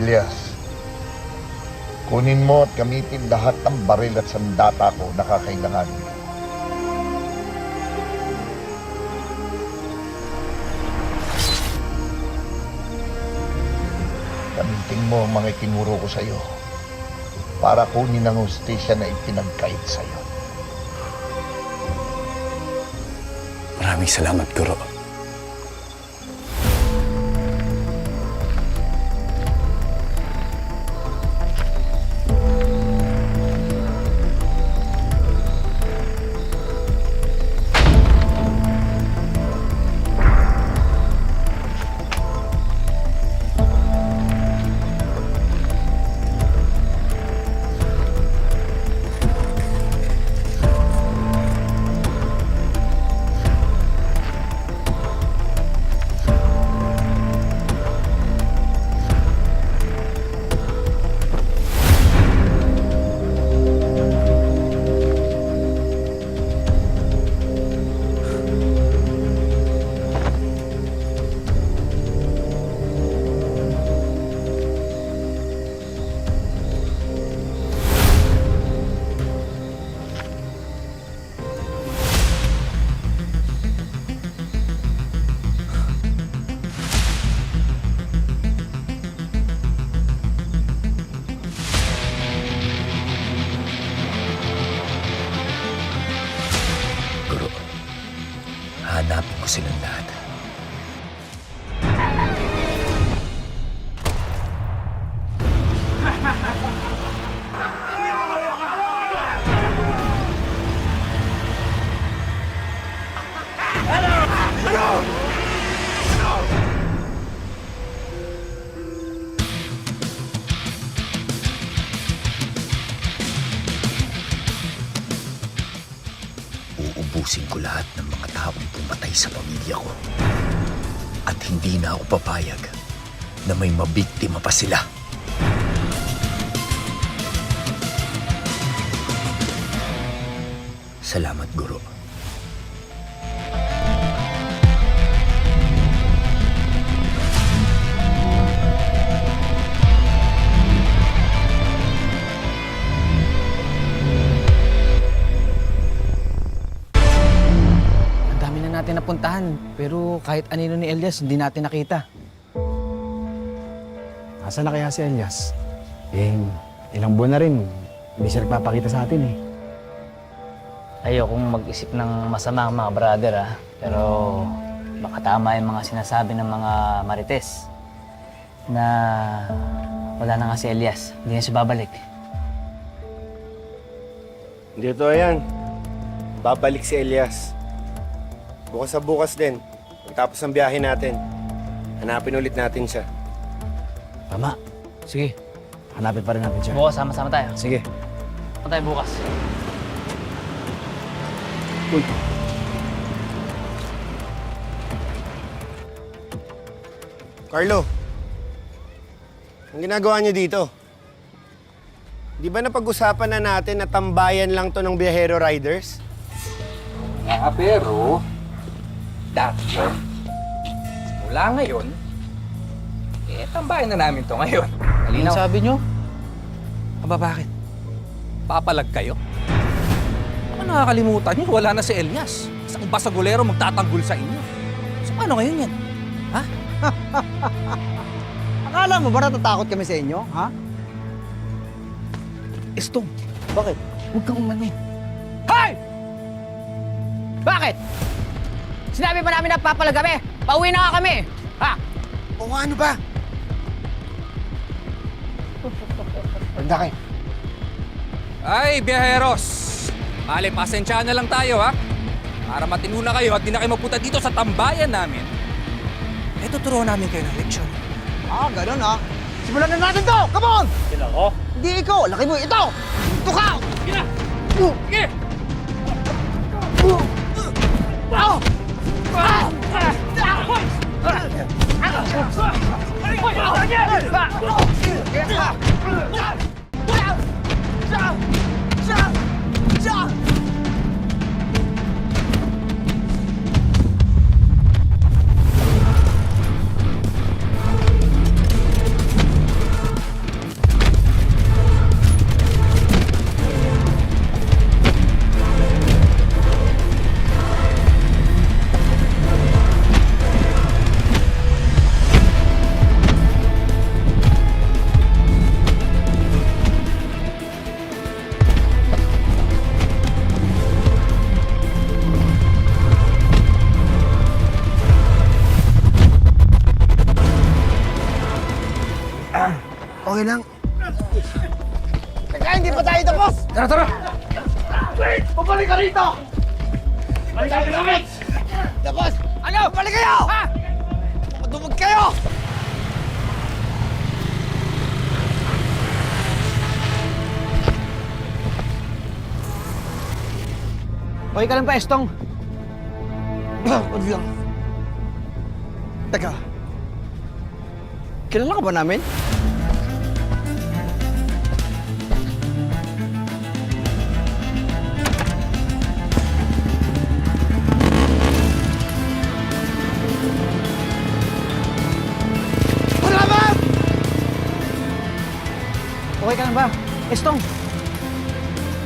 Elias, kunin mo at gamitin lahat ng baril at sandata ko na kakailanganin. Gamitin mo ang mga itinuro ko sa'yo para kunin ang hustisya na ipinagkait sa'yo. Maraming salamat, Guro. Hanapin ko silang lahat. Uubusin ko lahat ng mga taong pumatay sa pamilya ko. At hindi na ako papayag na may mabiktima pa sila. Salamat, Guro. Natin napuntahan, pero kahit anino ni Elias, hindi natin nakita. Nasaan na kaya si Elias? Ilang buwan na rin, hindi siya nagpapakita sa atin eh. Ayokong mag-isip ng masama ang mga brother pero baka tama yung mga sinasabi ng mga marites na wala na nga si Elias, hindi na siya babalik. Hindi totoo yan. Babalik si Elias. Bukas sa bukas din, pagtapos ng biyahe natin, hanapin ulit natin siya. Tama. Sige. Hanapin pa rin natin siya. Bukas, sama-sama tayo. Sige. Sama tayo bukas. Uy. Carlo, ang ginagawa niyo dito? Di ba napag-usapan na natin na tambayan lang to ng Biyahero Riders? Pero dati, mula ngayon, tambayan na namin to ngayon. Ano sabi nyo? Aba, bakit? Papalag kayo? Ano nakakalimutan nyo? Wala na si Elias. Isang basagulero magtatanggol sa inyo. So, paano ngayon yan? Ha? Akala mo ba natatakot kami sa inyo, ha? Estong, Bakit? huwag kang umano. Hoy! Bakit? Sinabi pa namin na papalag kami. Pauwi na nga kami. Ha? O ano ba? Tanda kayo. Ay, biyaheros! Mali, pasensya na lang tayo, ha? Para matino na kayo at di na kayo magpunta dito sa tambayan namin. Tuturuan namin kayo ng leksyon. Ganun ha. Simulan na natin to! Come on! Sila ko? Hindi ikaw, laki mo. Ito! Ito ka! Sige na! Sige! Okay lang. Teka, hindi pa tayo tapos! Tara, tara! Tapos! Ano? Balik kayo! Ha? Madumag kayo! Okay ka lang pa, Estong? Wag lang. Teka. Kilala ka ba namin? Okay ka lang ba? Estong!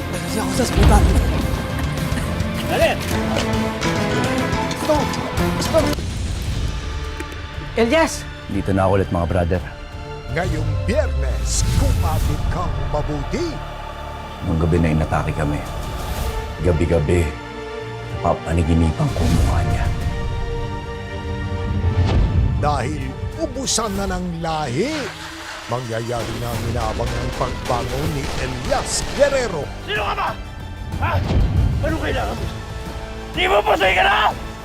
Kasi ako sa skutan. Elias! Dito na ako ulit mga brother. Ngayong Biyernes, kumapit kang mabuti. Nung gabi na inatake kami. Gabi-gabi, napapaniginipan ko ang mukha niya. Dahil ubusan na ng lahi, mangyayari na ang inaabangang pagbango ni Elias Guerrero.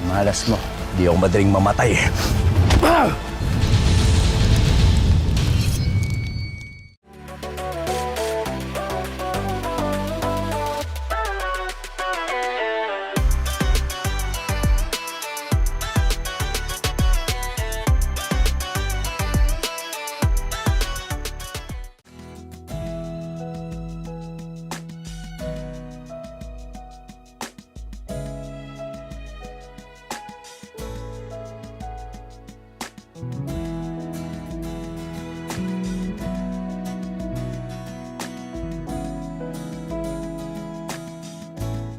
Malas mo, di ako madaling mamatay.